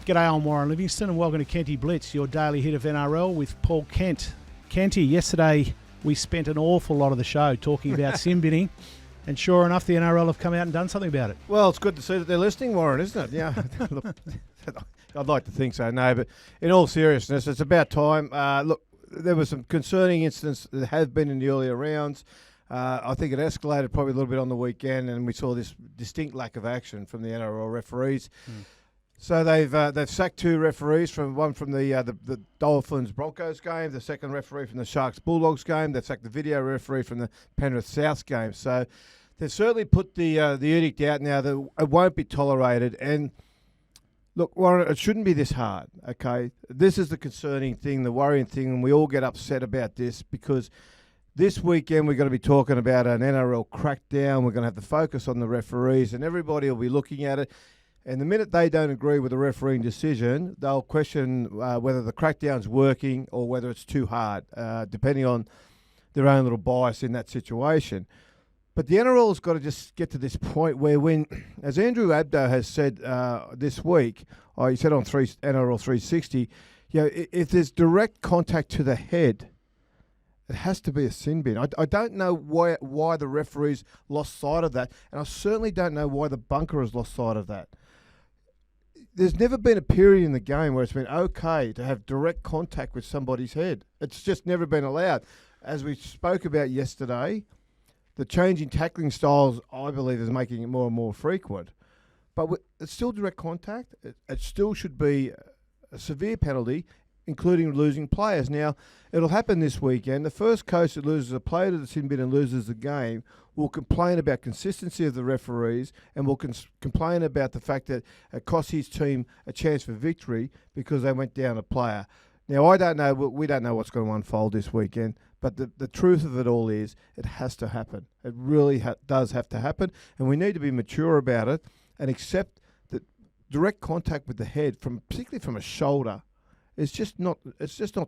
G'day, I'm Warren Livingston and welcome to Kenty Blitz, your daily hit of NRL with Paul Kent. Kenty, yesterday we spent an awful lot of the show talking about sin binning, and sure enough the NRL have come out and done something about it. Well, it's good to see that they're listening, Warren, isn't it? Yeah. Look, I'd like to think so, no, but in all seriousness, it's about time. Look, there were some concerning incidents that have been in the earlier rounds. I think it escalated probably a little bit on the weekend, and we saw this distinct lack of action from the NRL referees. So they've sacked two referees, one from the Dolphins Broncos game, the second referee from the Sharks Bulldogs game. They've sacked the video referee from the Penrith South game. So they've certainly put the edict out now that it won't be tolerated. And look, Warren, it shouldn't be this hard. Okay, this is the concerning thing, the worrying thing, and we all get upset about this because this weekend we're going to be talking about an NRL crackdown. We're going to have the focus on the referees, and everybody will be looking at it. And the minute they don't agree with the refereeing decision, they'll question whether the crackdown's working or whether it's too hard, depending on their own little bias in that situation. But the NRL's got to just get to this point where when, as Andrew Abdo has said this week, he said on NRL 360, if there's direct contact to the head, it has to be a sin bin. I don't know why the referees lost sight of that, and I certainly don't know why the bunker has lost sight of that. There's never been a period in the game where it's been okay to have direct contact with somebody's head. It's just never been allowed. As we spoke about yesterday, the change in tackling styles, I believe, is making it more and more frequent. But it's still direct contact. It still should be a severe penalty, including losing players. Now, it'll happen this weekend. The first coach that loses a player to the sin bin and loses the game will complain about consistency of the referees and will complain about the fact that it cost his team a chance for victory because they went down a player. Now, I don't know. We don't know what's going to unfold this weekend, but the truth of it all is it has to happen. It really does have to happen, and we need to be mature about it and accept that direct contact with the head, particularly from a shoulder, it's just not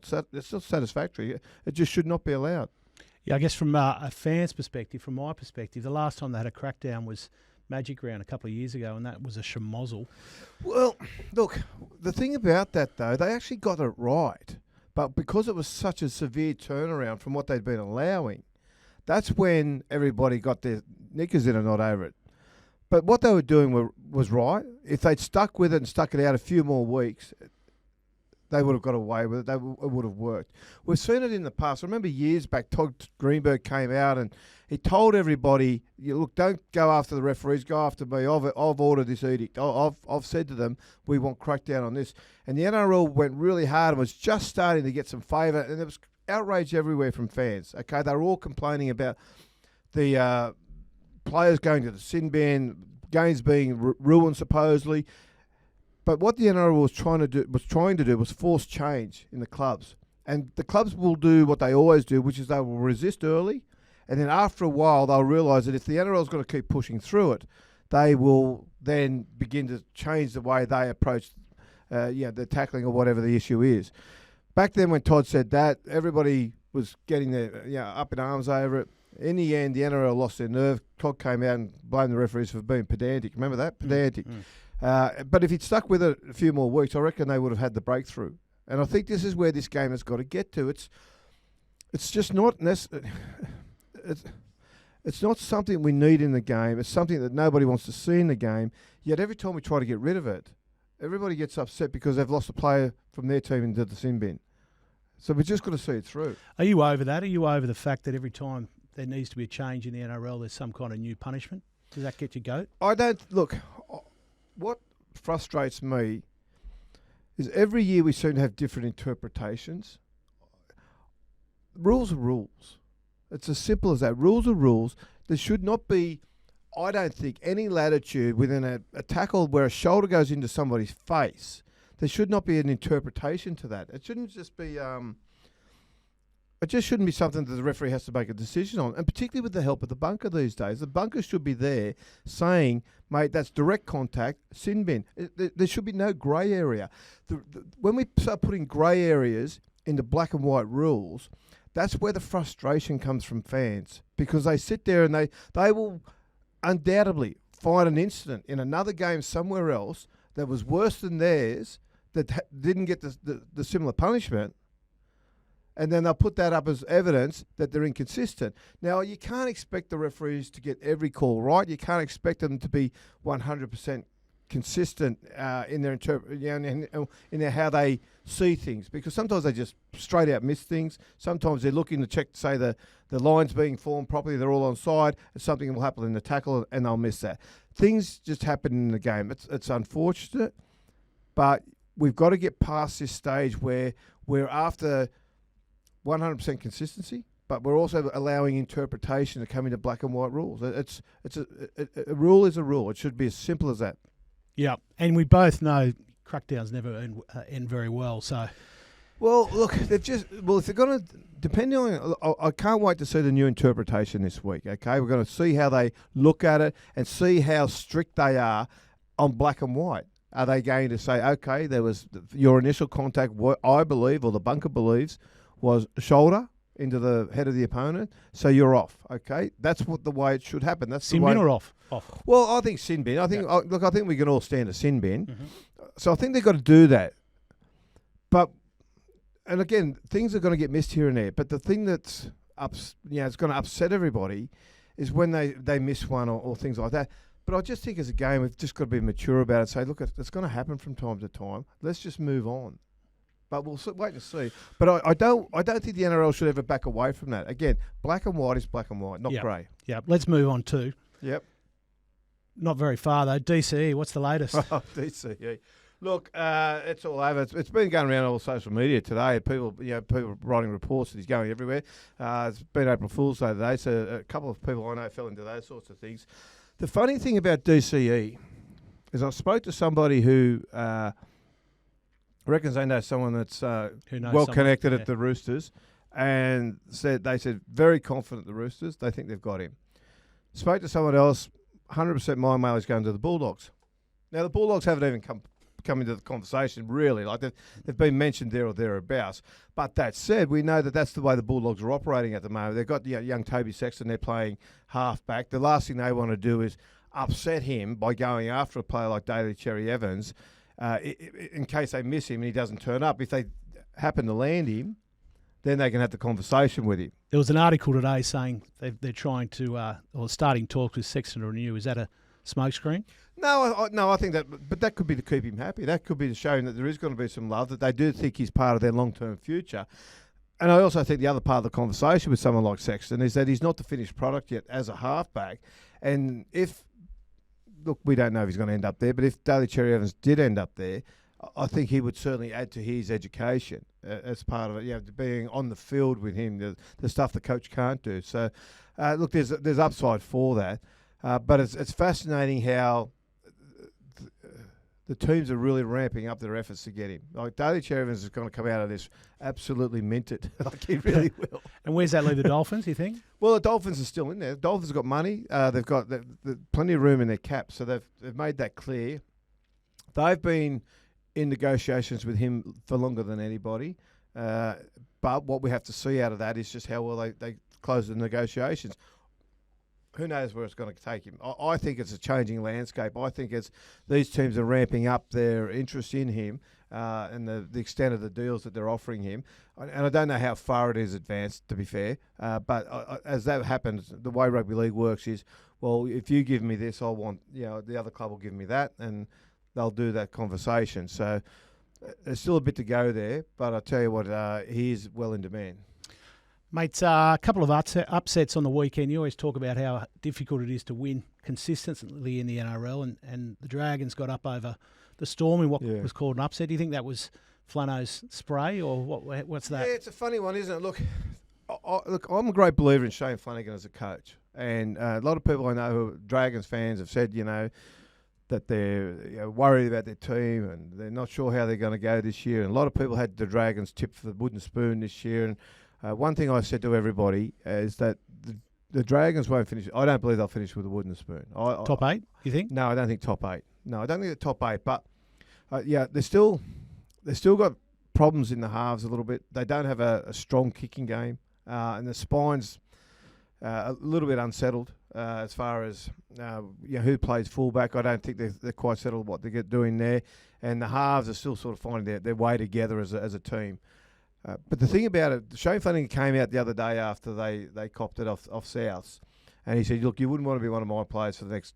satisfactory. It just should not be allowed. Yeah, I guess from a fan's perspective, from my perspective, the last time they had a crackdown was Magic Round a couple of years ago, and that was a schmozzle. Well, look, the thing about that, though, they actually got it right. But because it was such a severe turnaround from what they'd been allowing, that's when everybody got their knickers in a knot over it. But what they were doing was right. If they'd stuck with it and stuck it out a few more weeks, they would have got away with it. It would have worked. We've seen it in the past. I remember years back, Todd Greenberg came out and he told everybody, look, don't go after the referees, go after me. I've ordered this edict. I've said to them, we want crackdown on this. And the NRL went really hard and was just starting to get some favour, and there was outrage everywhere from fans. Okay, they were all complaining about the players going to the sin bin, games being ruined supposedly. But what the NRL was trying to do was force change in the clubs. And the clubs will do what they always do, which is they will resist early, and then after a while they'll realise that if the NRL is going to keep pushing through it, they will then begin to change the way they approach the tackling or whatever the issue is. Back then when Todd said that, everybody was getting their up in arms over it. In the end, the NRL lost their nerve. Todd came out and blamed the referees for being pedantic. Remember that? Pedantic. But if he'd stuck with it a few more weeks, I reckon they would have had the breakthrough. And I think this is where this game has got to get to. It's just not it's not something we need in the game. It's something that nobody wants to see in the game. Yet every time we try to get rid of it, everybody gets upset because they've lost a player from their team into the sin bin. So we've just got to see it through. Are you over that? Are you over the fact that every time there needs to be a change in the NRL, there's some kind of new punishment? Does that get you goat? I don't look. What frustrates me is every year we seem to have different interpretations. Rules are rules. It's as simple as that. Rules are rules. There should not be, I don't think, any latitude within a tackle where a shoulder goes into somebody's face. There should not be an interpretation to that. It shouldn't just be... It just shouldn't be something that the referee has to make a decision on, and particularly with the help of the bunker these days. The bunker should be there saying, mate, that's direct contact, sin bin. There should be no grey area. When we start putting grey areas into black and white rules, that's where the frustration comes from fans, because they sit there and they will undoubtedly find an incident in another game somewhere else that was worse than theirs that didn't get the similar punishment, and then they'll put that up as evidence that they're inconsistent. Now, you can't expect the referees to get every call right. You can't expect them to be 100% consistent in their in how they see things, because sometimes they just straight out miss things. Sometimes they're looking to check to say the line's being formed properly, they're all on side, and something will happen in the tackle and they'll miss that. Things just happen in the game. It's unfortunate, but we've got to get past this stage where we're after 100% consistency, but we're also allowing interpretation to come into black and white rules. A rule is a rule. It should be as simple as that. Yeah, and we both know crackdowns never end very well. So, well, look, if they're going to, depending on, I can't wait to see the new interpretation this week. Okay, we're going to see how they look at it and see how strict they are on black and white. Are they going to say, okay, there was your initial contact, what I believe, or the bunker believes, was shoulder into the head of the opponent, so you're off. Okay, that's the way it should happen. That's sin the way. Bin or off? Well, I think sin bin. I think I think we can all stand a sin bin. Mm-hmm. So I think they've got to do that. But and again, things are going to get missed here and there. But the thing that's it's going to upset everybody is when they miss one or things like that. But I just think as a game, we've just got to be mature about it. Say, look, it's going to happen from time to time. Let's just move on. But we'll wait and see. But I don't think the NRL should ever back away from that. Again, black and white is black and white, not grey. Yeah. Let's move on to. Yep. Not very far though. DCE. What's the latest? DCE. Look, it's all over. It's been going around all social media today. People writing reports that he's going everywhere. It's been April Fool's Day today, so a couple of people I know fell into those sorts of things. The funny thing about DCE is I spoke to somebody who reckons they know someone that's well connected at the Roosters, and they said very confident the Roosters. They think they've got him. Spoke to someone else. 100% my mail is going to the Bulldogs. Now the Bulldogs haven't even come into the conversation really. Like they've been mentioned there or thereabouts. But that said, we know that that's the way the Bulldogs are operating at the moment. They've got young Toby Sexton. They're playing halfback. The last thing they want to do is upset him by going after a player like Daly Cherry Evans. In case they miss him and he doesn't turn up. If they happen to land him, then they can have the conversation with him. There was an article today saying they're trying to, or starting talks with Sexton to renew. Is that a smokescreen? No, I think that, but that could be to keep him happy. That could be to show him that there is going to be some love, that they do think he's part of their long-term future. And I also think the other part of the conversation with someone like Sexton is that he's not the finished product yet as a halfback. And look, we don't know if he's going to end up there, but if Daly Cherry Evans did end up there, I think he would certainly add to his education as part of it. Being on the field with him, the stuff the coach can't do. So, look, there's upside for that, but it's fascinating how the teams are really ramping up their efforts to get him. Like Daly Cherry Evans is going to come out of this absolutely minted. Like he really will. And where's that leave the Dolphins, you think? Well, the Dolphins are still in there. The Dolphins have got money. They've got plenty of room in their cap, so they've made that clear. They've been in negotiations with him for longer than anybody. But what we have to see out of that is just how well they close the negotiations. Who knows where it's going to take him? I think it's a changing landscape. I think these teams are ramping up their interest in him and the extent of the deals that they're offering him. And I don't know how far it is advanced, to be fair. But as that happens, the way rugby league works is, well, if you give me this, I want, the other club will give me that, and they'll do that conversation. So there's still a bit to go there, but I tell you what, he is well in demand. Mate, a couple of upsets on the weekend. You always talk about how difficult it is to win consistently in the NRL, and the Dragons got up over the Storm in what was called an upset. Do you think that was Flano's spray, or what's that? Yeah, it's a funny one, isn't it? Look, I'm a great believer in Shane Flanagan as a coach, and a lot of people I know who are Dragons fans have said, that they're worried about their team and they're not sure how they're going to go this year. And a lot of people had the Dragons tipped for the wooden spoon this year. And one thing I said to everybody is that the Dragons won't finish. I don't believe they'll finish with a wooden spoon. Top 8, you think? No, I don't think top 8. No, I don't think the top 8. But they've still got problems in the halves a little bit. They don't have a strong kicking game, and the spines a little bit unsettled as far as who plays fullback. I don't think they're quite settled what they're doing there, and the halves are still sort of finding their way together as a team. But the thing about it, Shane Flanagan came out the other day after they copped it off Souths, and he said, look, you wouldn't want to be one of my players for the next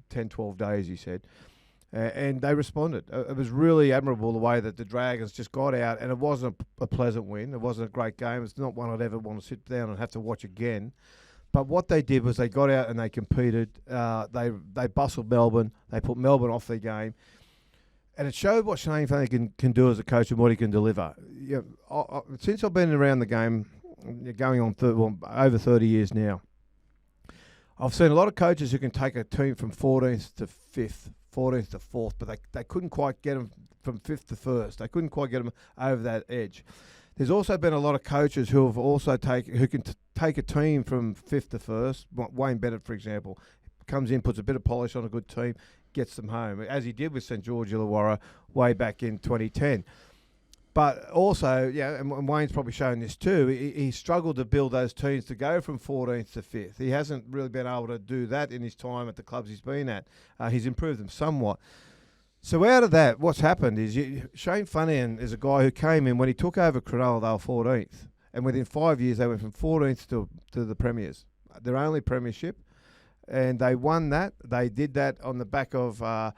10, 12 days, he said. And they responded. It was really admirable the way that the Dragons just got out, and it wasn't a pleasant win. It wasn't a great game. It's not one I'd ever want to sit down and have to watch again. But what they did was they got out and they competed. They bustled Melbourne. They put Melbourne off their game. And it showed what Shane Flanagan can do as a coach and what he can deliver. Since I've been around the game, going on over 30 years now, I've seen a lot of coaches who can take a team from 14th to 5th, 14th to 4th, but they couldn't quite get them from 5th to 1st. They couldn't quite get them over that edge. There's also been a lot of coaches who have also who can take a team from 5th to 1st. Wayne Bennett, for example, comes in, puts a bit of polish on a good team, gets them home, as he did with St George Illawarra way back in 2010. But also, and Wayne's probably shown this too, he struggled to build those teams to go from 14th to 5th. He hasn't really been able to do that in his time at the clubs he's been at. He's improved them somewhat. So out of that, what's happened is Shane Flanagan is a guy who came in, when he took over Cronulla, they were 14th. And within 5 years, they went from 14th to the Premiers, their only premiership. And they won that. They did that on the back of a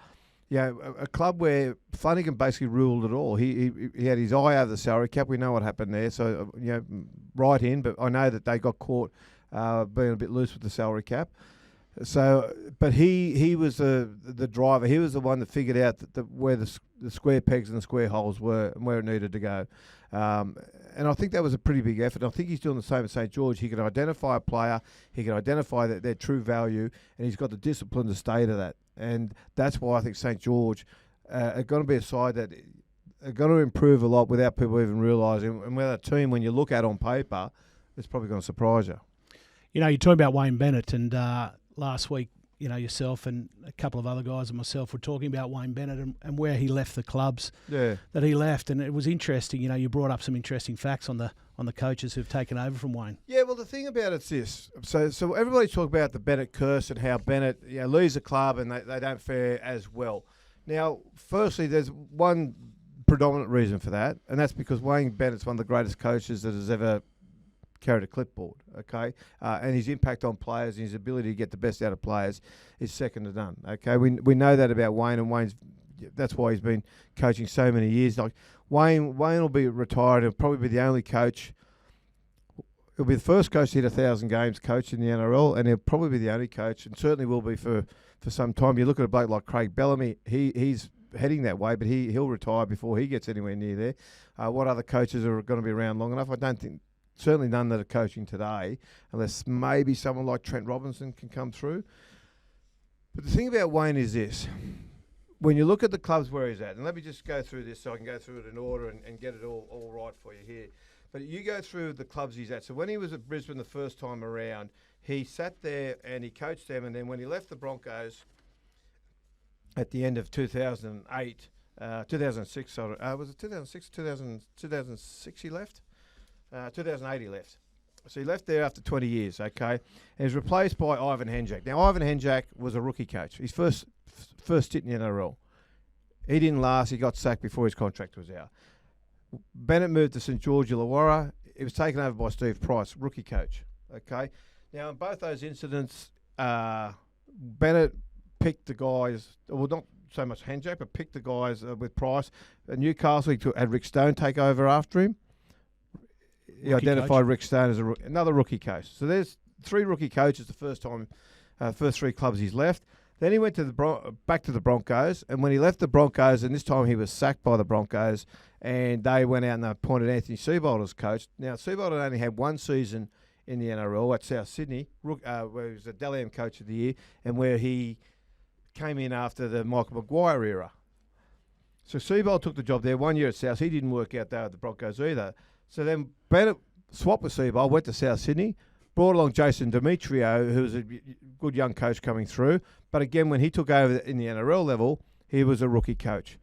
club where Flanagan basically ruled it all. He had his eye over the salary cap. We know what happened there. So, right in. But I know that they got caught being a bit loose with the salary cap. So, but he was the driver. He was the one that figured out where the square pegs and the square holes were and where it needed to go. And I think that was a pretty big effort. I think he's doing the same at St George. He can identify a player, he can identify their true value, and he's got the discipline to stay to that. And that's why I think St George are going to be a side that are going to improve a lot without people even realising. And with a team, when you look at on paper, it's probably going to surprise you. You're talking about Wayne Bennett, and last week, yourself and a couple of other guys and myself were talking about Wayne Bennett and where he left the clubs that he left, and it was interesting. You brought up some interesting facts on the coaches who've taken over from Wayne. Yeah, well, the thing about it's this. So everybody talk about the Bennett curse and how Bennett leaves the club and they don't fare as well. Now, firstly, there's one predominant reason for that, and that's because Wayne Bennett's one of the greatest coaches that has ever carried a clipboard, okay? And his impact on players and his ability to get the best out of players is second to none, okay? We know that about Wayne, and that's why he's been coaching so many years. Like Wayne will be retired. He'll probably be the only coach. He'll be the first coach to hit 1,000 games coach in the NRL, and he'll probably be the only coach, and certainly will be for some time. You look at a bloke like Craig Bellamy, he's heading that way, but he'll retire before he gets anywhere near there. What other coaches are going to be around long enough? I don't think. Certainly none that are coaching today, unless maybe someone like Trent Robinson can come through. But the thing about Wayne is this. When you look at the clubs where he's at, and let me just go through this so I can go through it in order and get it all right for you here. But you go through the clubs he's at. So when he was at Brisbane the first time around, he sat there and he coached them. And then when he left the Broncos at the end of 2008, 2006, sorry, was it 2006, 2006 he left? 2008 he left. So he left there after 20 years, okay? And he was replaced by Ivan Henjak. Now, Ivan Henjak was a rookie coach. His first stint in the NRL. He didn't last. He got sacked before his contract was out. Bennett moved to St George Illawarra. It was taken over by Steve Price, rookie coach, okay? Now, in both those incidents, Bennett picked the guys, well, not so much Henjak, but picked the guys with Price. At Newcastle, he had Rick Stone take over after him. He identified Rick Stone as another rookie coach. So there's 3 rookie coaches the first 3 clubs he's left. Then he went to back to the Broncos, and when he left the Broncos, and this time he was sacked by the Broncos, and they went out and they appointed Anthony Seibold as coach. Now, Seibold had only had 1 season in the NRL at South Sydney, where he was the Dally M Coach of the Year, and where he came in after the Michael Maguire era. So Seibold took the job there 1 year at South. He didn't work out there at the Broncos either. So then Bennett swapped with Seibold, went to South Sydney, brought along Jason Demetrio, who was a good young coach coming through. But again, when he took over in the NRL level, he was a rookie coach.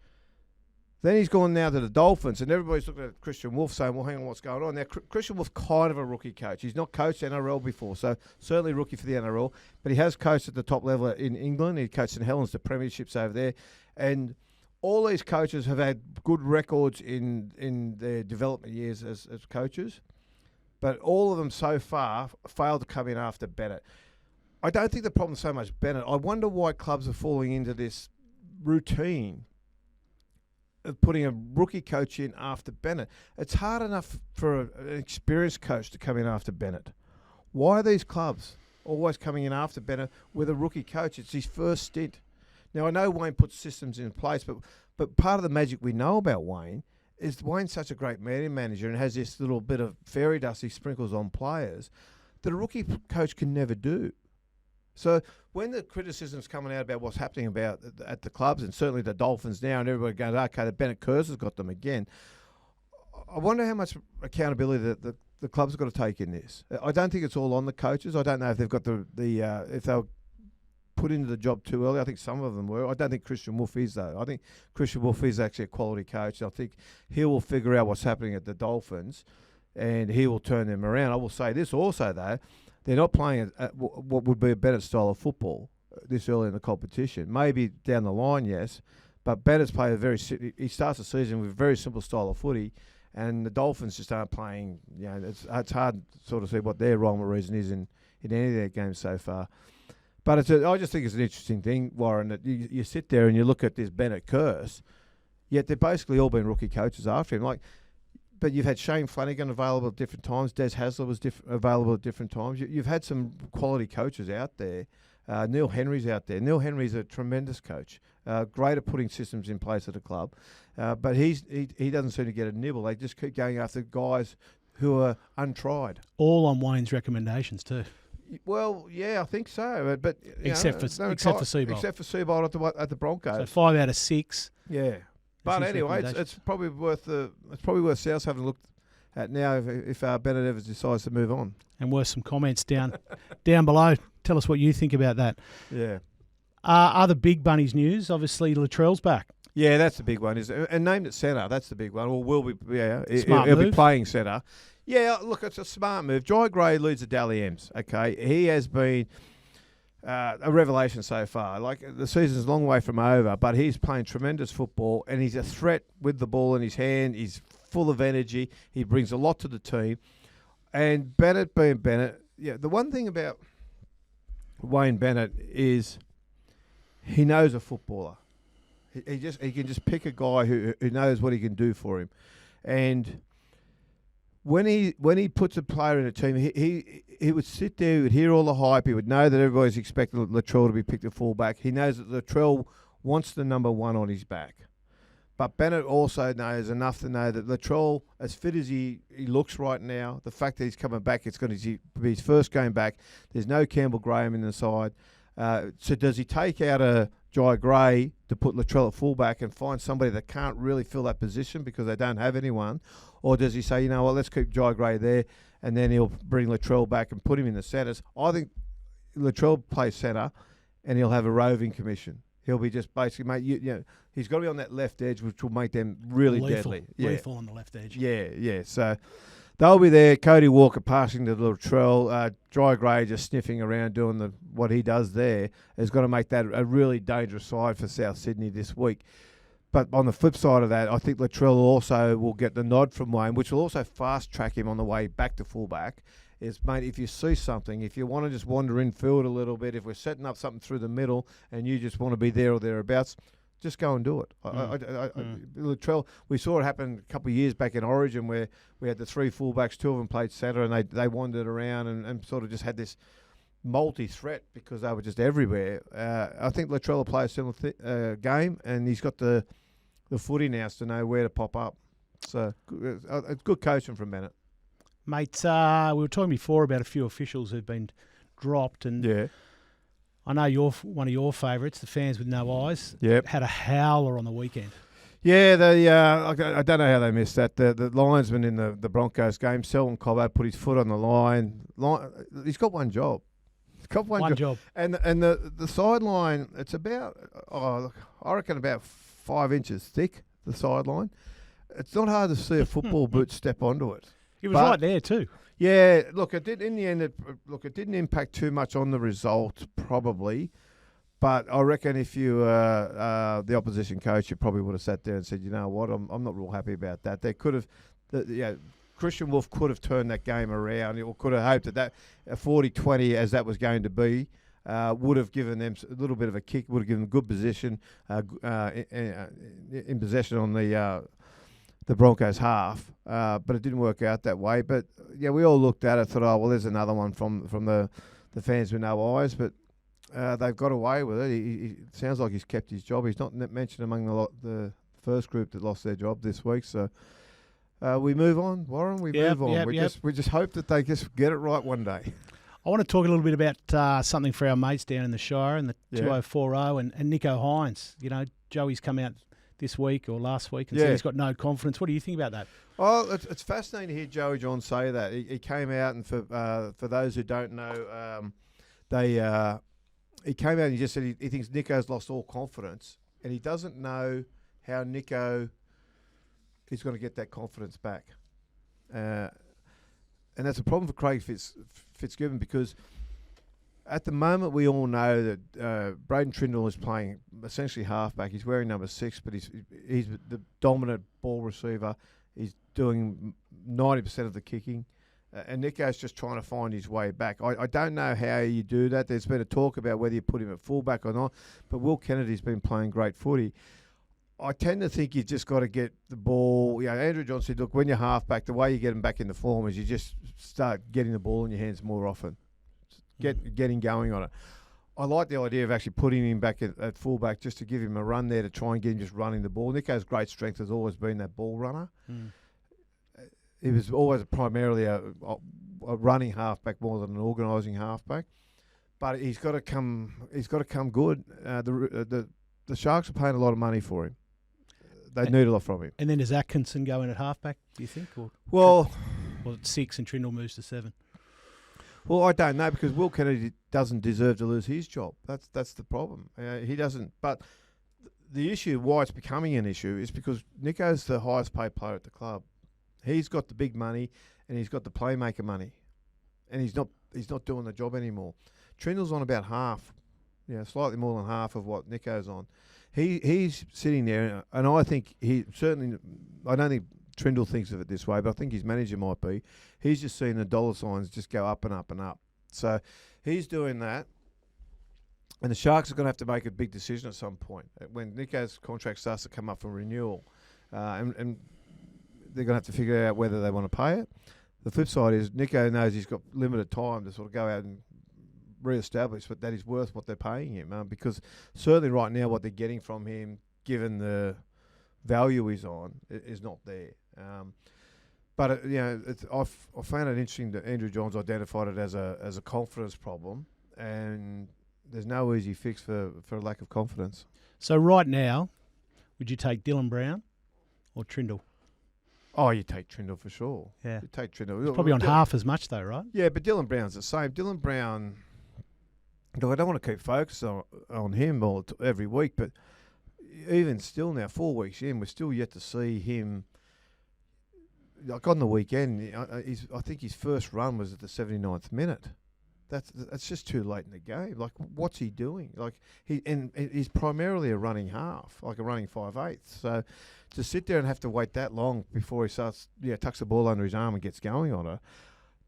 Then he's gone now to the Dolphins, and everybody's looking at Christian Wolf saying, well, hang on, what's going on? Now, Christian Wolf's kind of a rookie coach. He's not coached NRL before, so certainly rookie for the NRL, but he has coached at the top level in England. He coached St Helens, the premierships over there. And all these coaches have had good records in their development years as coaches, but all of them so far failed to come in after Bennett. I don't think the problem's so much Bennett. I wonder why clubs are falling into this routine of putting a rookie coach in after Bennett. It's hard enough for an experienced coach to come in after Bennett. Why are these clubs always coming in after Bennett with a rookie coach? It's his first stint. Now, I know Wayne puts systems in place, but part of the magic we know about Wayne is Wayne's such a great media manager and has this little bit of fairy dust he sprinkles on players that a rookie coach can never do. So when the criticism's coming out about what's happening about at the clubs, and certainly the Dolphins now, and everybody goes, okay, the Bennett curse has got them again, I wonder how much accountability the clubs have got to take in this. I don't think it's all on the coaches. I don't know if they've got if they were put into the job too early. I think some of them were. I don't think Christian Wolf is, though. I think Christian Wolf is actually a quality coach. I think he will figure out what's happening at the Dolphins, and he will turn them around. I will say this also, though. They're not playing at what would be a Bennett style of football this early in the competition. Maybe down the line, yes, but Bennett's played he starts the season with a very simple style of footy, and the Dolphins just aren't playing. You know, it's hard to sort of see what their rhyme or reason is in any of their games so far. But I just think it's an interesting thing, Warren, that you sit there and you look at this Bennett curse, yet they've basically all been rookie coaches after him. But you've had Shane Flanagan available at different times. Des Hasler was available at different times. You've had some quality coaches out there. Neil Henry's out there. Neil Henry's a tremendous coach, great at putting systems in place at a club. But he doesn't seem to get a nibble. They just keep going after guys who are untried. All on Wayne's recommendations too. Well, yeah, I think so. But except for Seabold. Except for Seabold at the Broncos. So 5 out of 6. Yeah. But anyway, it's probably worth South having a look at now if Bennett ever decides to move on. And worth some comments down below. Tell us what you think about that. Yeah. Other big bunnies news, obviously Latrell's back. Yeah, that's the big one. And named at centre, that's the big one. Or will be, yeah. Smart he'll move. be playing centre. Yeah, look, it's a smart move. Jai Gray leads the Dally M's, okay? He has been a revelation so far. Like, the season's a long way from over, but he's playing tremendous football, and he's a threat with the ball in his hand. He's full of energy. He brings a lot to the team. And Bennett being Bennett, yeah, the one thing about Wayne Bennett is he knows a footballer. He can just pick a guy who knows what he can do for him. And when he puts a player in a team, he would sit there, he would hear all the hype, he would know that everybody's expecting Latrell to be picked at fullback. He knows that Latrell wants the number one on his back. But Bennett also knows enough to know that Latrell, as fit as he looks right now, the fact that he's coming back, it's going to be his first game back. There's no Campbell Graham in the side. So does he take out a Jai Gray to put Latrell at fullback and find somebody that can't really fill that position because they don't have anyone? Or does he say, you know what, let's keep Jai Gray there, and then he'll bring Latrell back and put him in the centres? I think Latrell plays centre, and he'll have a roving commission. He'll be just basically, mate, you know, he's got to be on that left edge, which will make them really deadly. Yeah. Lethal on the left edge. Yeah. So they'll be there. Cody Walker passing to Latrell. Jai Gray just sniffing around doing what he does there is going to make that a really dangerous side for South Sydney this week. But on the flip side of that, I think Latrell also will get the nod from Wayne, which will also fast-track him on the way back to fullback. Is, mate, if you see something, if you want to just wander in field a little bit, if we're setting up something through the middle and you just want to be there or thereabouts, just go and do it. Latrell, we saw it happen a couple of years back in Origin where we had the 3 fullbacks, 2 of them played centre, and they wandered around and sort of just had this multi-threat because they were just everywhere. I think Latrell will play a similar game, and he's got the footy now to know where to pop up. So it's good coaching from Bennett. Mate, we were talking before about a few officials who've been dropped, and yeah. I know one of your favourites, the fans with no eyes, had a howler on the weekend. Yeah, I don't know how they missed that. The linesman in the Broncos game, Selwyn Cobbo, put his foot on the line. He's got one job. He's got one job. And the sideline, it's about, I reckon about 5 inches thick, the sideline. It's not hard to see a football boot step onto it. He was right there too. Yeah, look, it did in the end. It didn't impact too much on the result, probably. But I reckon if you the opposition coach, you probably would have sat there and said, you know what, I'm not real happy about that. They could have, Christian Wolf could have turned that game around, or could have hoped that 40-20, as that was going to be, would have given them a little bit of a kick, would have given them good position in possession on the Broncos half, but it didn't work out that way. But yeah, we all looked at it, thought, oh well, there's another one from the fans with no eyes, but they've got away with it. It sounds like he's kept his job. He's not mentioned among the first group that lost their job this week. So we move on, Warren. We move on. We just hope that they just get it right one day. I want to talk a little bit about something for our mates down in the Shire and the 2040 and Nico Hines. You know, Joey's come out this week or last week and said he's got no confidence. What do you think about that? Oh, it's fascinating to hear Joey John say that. He came out, and for those who don't know, he came out and he just said he thinks Nico's lost all confidence, and he doesn't know how Nico is going to get that confidence back. And that's a problem for Craig Fitzgibbon, because at the moment we all know that Braden Trindle is playing essentially halfback. He's wearing number 6, but he's the dominant ball receiver. He's doing 90% of the kicking. And Nico's just trying to find his way back. I don't know how you do that. There's been a talk about whether you put him at fullback or not, but Will Kennedy's been playing great footy. I tend to think you've just got to get the ball. You know, Andrew John said, look, when you're halfback, the way you get him back in the form is you just start getting the ball in your hands more often. Getting going on it. I like the idea of actually putting him back at fullback just to give him a run there to try and get him just running the ball. Nico's great strength has always been that ball runner. He was always primarily a running halfback more than an organising halfback, but he's got to come. He's got to come good. The Sharks are paying a lot of money for him. They need a lot from him. And then does Atkinson go in at halfback, do you think? Or it's 6 and Trindle moves to 7? Well, I don't know, because Will Kennedy doesn't deserve to lose his job. That's the problem. He doesn't. But the issue, why it's becoming an issue, is because Nico's the highest paid player at the club. He's got the big money, and he's got the playmaker money, and he's not doing the job anymore. Trindle's on about half, slightly more than half of what Nico's on. He's sitting there, and I think I don't think Trindle thinks of it this way, but I think his manager might be. He's just seeing the dollar signs just go up and up and up. So he's doing that, and the Sharks are going to have to make a big decision at some point when Nico's contract starts to come up for renewal, and they're going to have to figure out whether they want to pay it. The flip side is Nico knows he's got limited time to sort of go out and re-establish that he's worth what they're paying him, because certainly right now what they're getting from him, given the value he's on, is not there. But I found it interesting that Andrew Johns identified it as a confidence problem, and there's no easy fix for a lack of confidence. So right now, would you take Dylan Brown or Trindle? Oh, you take Trindle for sure. Yeah, you take Trindle. It's probably on half as much though, right? Yeah, but Dylan Brown's the same. Dylan Brown. Look, I don't want to keep focus on him every week, but even still now, 4 weeks in, we're still yet to see him. Like on the weekend, I think his first run was at the 79th minute. That's just too late in the game. Like, what's he doing? Like he's primarily a running half, like a running 5/8. So to sit there and have to wait that long before he starts, tucks the ball under his arm and gets going on it.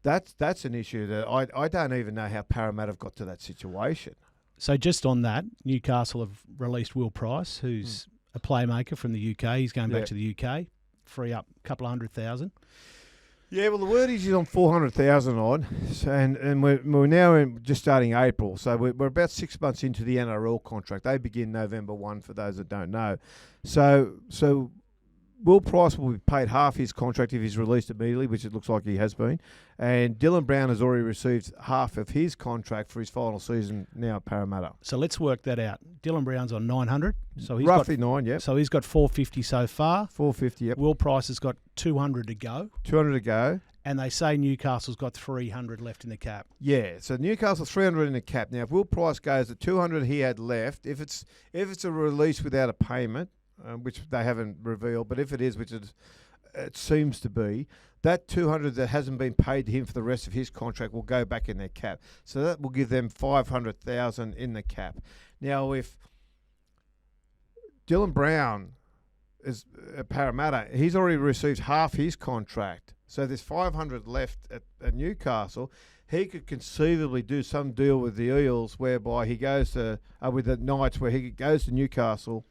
That's an issue that I don't even know how Parramatta have got to that situation. So just on that, Newcastle have released Will Price, who's a playmaker from the UK. He's going back to the UK, free up a couple of 100,000. Yeah, well, the word is he's on 400,000 odd, and we're now just starting April, so we're about 6 months into the NRL contract. They begin November 1, for those that don't know. So Will Price will be paid half his contract if he's released immediately, which it looks like he has been. And Dylan Brown has already received half of his contract for his final season now at Parramatta. So let's work that out. Dylan Brown's on 900. So he's roughly 9, yeah. So he's got 450 so far. 450, yep. Will Price has got 200 to go. 200 to go. And they say Newcastle's got 300 left in the cap. Yeah, so Newcastle's 300 in the cap. Now, if Will Price goes at 200 he had left, if it's a release without a payment, which they haven't revealed, but if it is, which it seems to be, that 200 that hasn't been paid to him for the rest of his contract will go back in their cap. So that will give them 500,000 in the cap. Now, if Dylan Brown is a Parramatta, he's already received half his contract. So there's 500 left at Newcastle. He could conceivably do some deal with the Eels whereby he goes to, with the Knights, where he goes to Newcastle,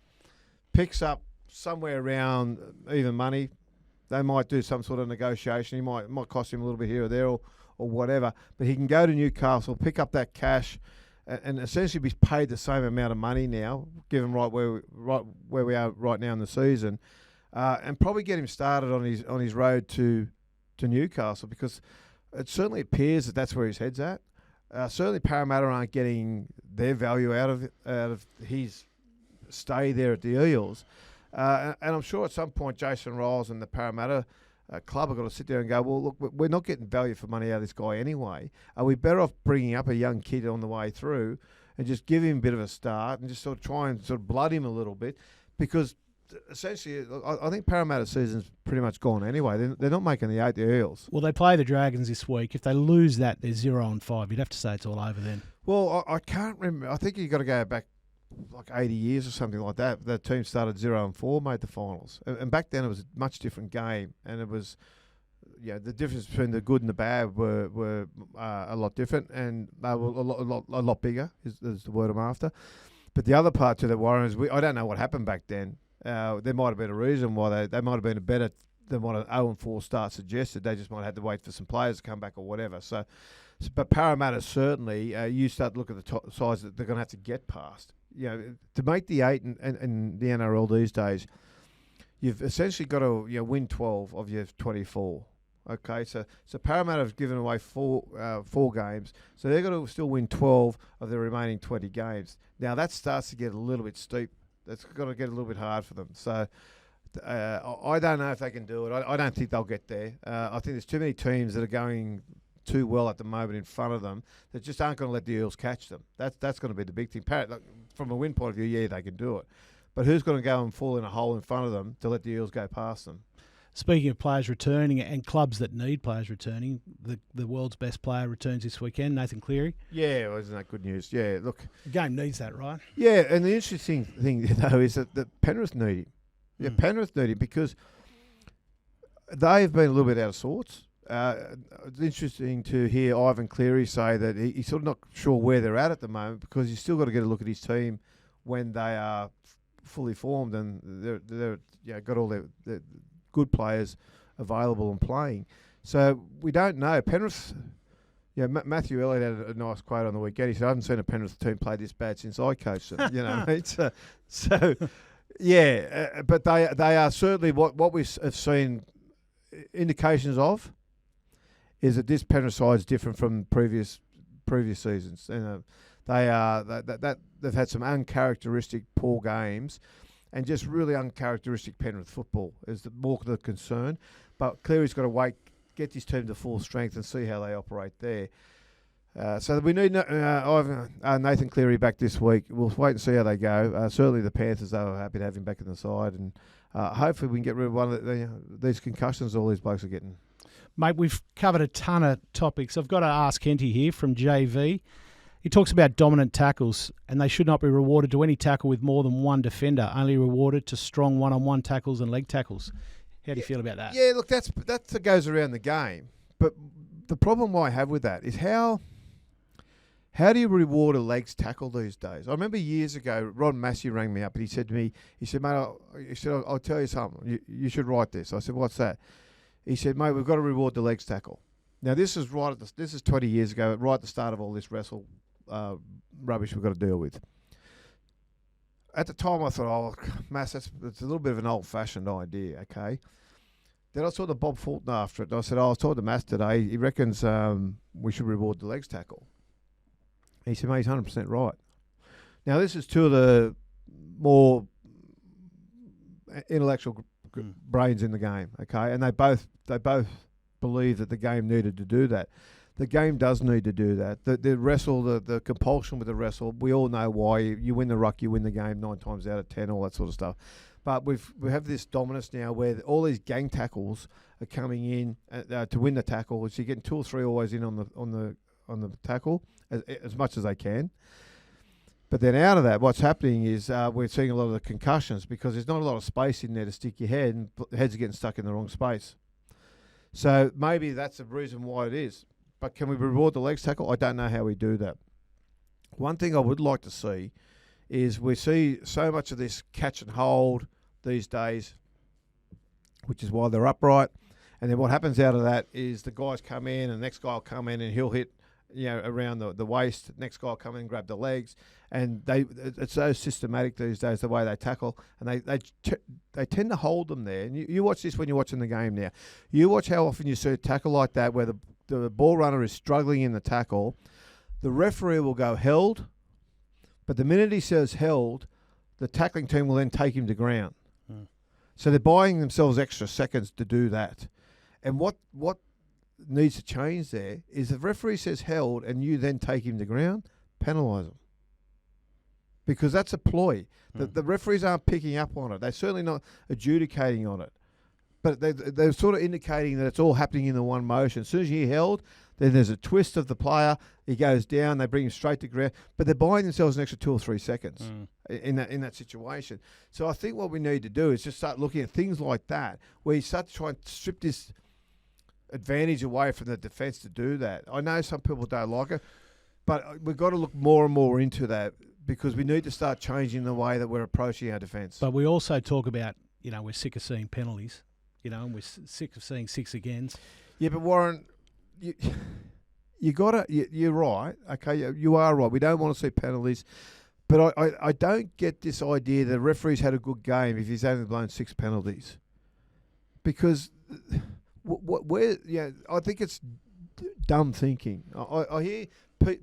picks up somewhere around even money. They might do some sort of negotiation. It might cost him a little bit here or there or whatever. But he can go to Newcastle, pick up that cash, and essentially be paid the same amount of money now, given right where we are right now in the season, and probably get him started on his road to Newcastle, because it certainly appears that that's where his head's at. Certainly Parramatta aren't getting their value out of his stay there at the Eels. And I'm sure at some point Jason Riles and the Parramatta club have got to sit there and go, well, look, we're not getting value for money out of this guy anyway. Are we better off bringing up a young kid on the way through and just give him a bit of a start and just sort of try and sort of blood him a little bit? Because essentially, I think Parramatta's season's pretty much gone anyway. They're not making the 8, the Eels. Well, they play the Dragons this week. If they lose that, they're 0-5. You'd have to say it's all over then. Well, I can't remember. I think you've got to go back like 80 years or something like that. The team started 0-4, made the finals. And back then it was a much different game. And it was, the difference between the good and the bad were a lot different. And they were a lot bigger, is the word I'm after. But the other part to that, Warren, is I don't know what happened back then. There might have been a reason why they might have been better than what an 0-4 start suggested. They just might have had to wait for some players to come back or whatever. But Parramatta certainly, you start to look at the size that they're going to have to get past. To make the 8 in the NRL these days, you've essentially got to win 12 of your 24. Okay, so Parramatta have given away four games, so they've got to still win 12 of the remaining 20 games. Now that starts to get a little bit steep. That's got to get a little bit hard for them. So I don't know if they can do it. I don't think they'll get there. I think there's too many teams that are going too well at the moment in front of them that just aren't going to let the Eels catch them. That's going to be the big thing. From a win point of view, yeah, they can do it. But who's going to go and fall in a hole in front of them to let the Eels go past them? Speaking of players returning and clubs that need players returning, the world's best player returns this weekend, Nathan Cleary. Yeah, well, isn't that good news? Yeah, look. The game needs that, right? Yeah, and the interesting thing, though, is that Penrith need him. Yeah, Penrith need him because they've been a little bit out of sorts. It's interesting to hear Ivan Cleary say that he's sort of not sure where they're at the moment, because he's still got to get a look at his team when they are fully formed and they're got all their good players available and playing. So we don't know. Penrith, Matthew Elliott had a nice quote on the weekend. He said, I haven't seen a Penrith team play this bad since I coached them. But they are certainly what we have seen indications of is that this Penrith side is different from previous seasons. They've had some uncharacteristic poor games, and just really uncharacteristic Penrith football is more the concern. But Cleary's got to get his team to full strength and see how they operate there. So we need Nathan Cleary back this week. We'll wait and see how they go. Certainly the Panthers, they were happy to have him back in the side, and hopefully we can get rid of one of these concussions all these blokes are getting. Mate, we've covered a ton of topics. I've got to ask Kenty here from JV. He talks about dominant tackles, and they should not be rewarded to any tackle with more than one defender, only rewarded to strong one-on-one tackles and leg tackles. How do you feel about that? Yeah, look, that goes around the game. But the problem I have with that is how do you reward a legs tackle these days? I remember years ago, Ron Massey rang me up and he said to me, mate, I'll tell you something. You should write this. I said, what's that? He said, mate, we've got to reward the legs tackle. Now, this is 20 years ago, right at the start of all this wrestle rubbish we've got to deal with. At the time, I thought, Mass, it's a little bit of an old-fashioned idea, okay? Then I saw the Bob Fulton after it, and I said, I was talking to Mass today. He reckons we should reward the legs tackle. He said, mate, he's 100% right. Now, this is two of the more intellectual brains in the game, okay? And they both believe that the game needed to do that. The game does need to do that. The wrestle, the compulsion with the wrestle, we all know why. You win the ruck, you win the game 9 times out of 10, all that sort of stuff. But we have this dominance now where all these gang tackles are coming in to win the tackle. So you're getting 2 or 3 always in on the tackle as much as they can. But then out of that, what's happening is we're seeing a lot of the concussions because there's not a lot of space in there to stick your head, and heads are getting stuck in the wrong space. So maybe that's the reason why it is. But can we reward the legs tackle? I don't know how we do that. One thing I would like to see is we see so much of this catch and hold these days, which is why they're upright. And then what happens out of that is the guys come in, and the next guy will come in and he'll hit, around the waist. Next guy will come in and grab the legs, and it's so systematic these days the way they tackle, and they tend to hold them there. And you watch this when you're watching the game now. You watch how often you see a tackle like that where the ball runner is struggling in the tackle. The referee will go held, but the minute he says held, the tackling team will then take him to ground. So they're buying themselves extra seconds to do that. And what needs to change there is if the referee says held and you then take him to ground, penalise him. Because that's a ploy. The referees aren't picking up on it. They're certainly not adjudicating on it. But they're sort of indicating that it's all happening in the one motion. As soon as you hear held, then there's a twist of the player. He goes down. They bring him straight to ground. But they're buying themselves an extra 2 or 3 seconds in that situation. So I think what we need to do is just start looking at things like that, where you start to try and strip this advantage away from the defence to do that. I know some people don't like it, but we've got to look more and more into that because we need to start changing the way that we're approaching our defence. But we also talk about, we're sick of seeing penalties, and we're sick of seeing 6 agains. Yeah, but Warren, you're right. Okay, you are right. We don't want to see penalties. But I don't get this idea that the referee's had a good game if he's only blown 6 penalties. Because I think it's dumb thinking. I hear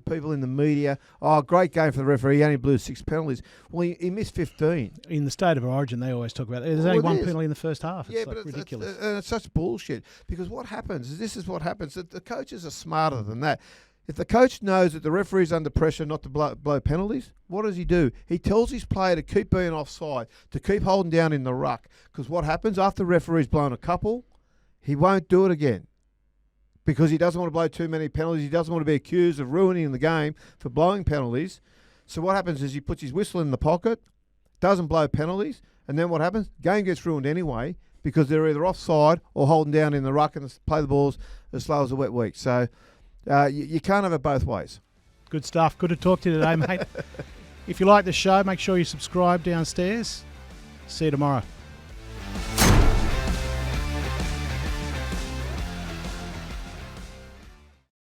people in the media, great game for the referee, he only blew 6 penalties. Well, he missed 15. In the State of Origin, they always talk about it. There's only one penalty in the first half. It's ridiculous. It's such bullshit. Because what happens is this is what happens. The coaches are smarter than that. If the coach knows that the referee's under pressure not to blow penalties, what does he do? He tells his player to keep being offside, to keep holding down in the ruck. Because what happens after the referee's blown a couple, he won't do it again. Because he doesn't want to blow too many penalties. He doesn't want to be accused of ruining the game for blowing penalties. So what happens is he puts his whistle in the pocket, doesn't blow penalties, and then what happens? Game gets ruined anyway because they're either offside or holding down in the ruck and play the balls as slow as a wet week. So you can't have it both ways. Good stuff. Good to talk to you today, mate. If you like the show, make sure you subscribe downstairs. See you tomorrow.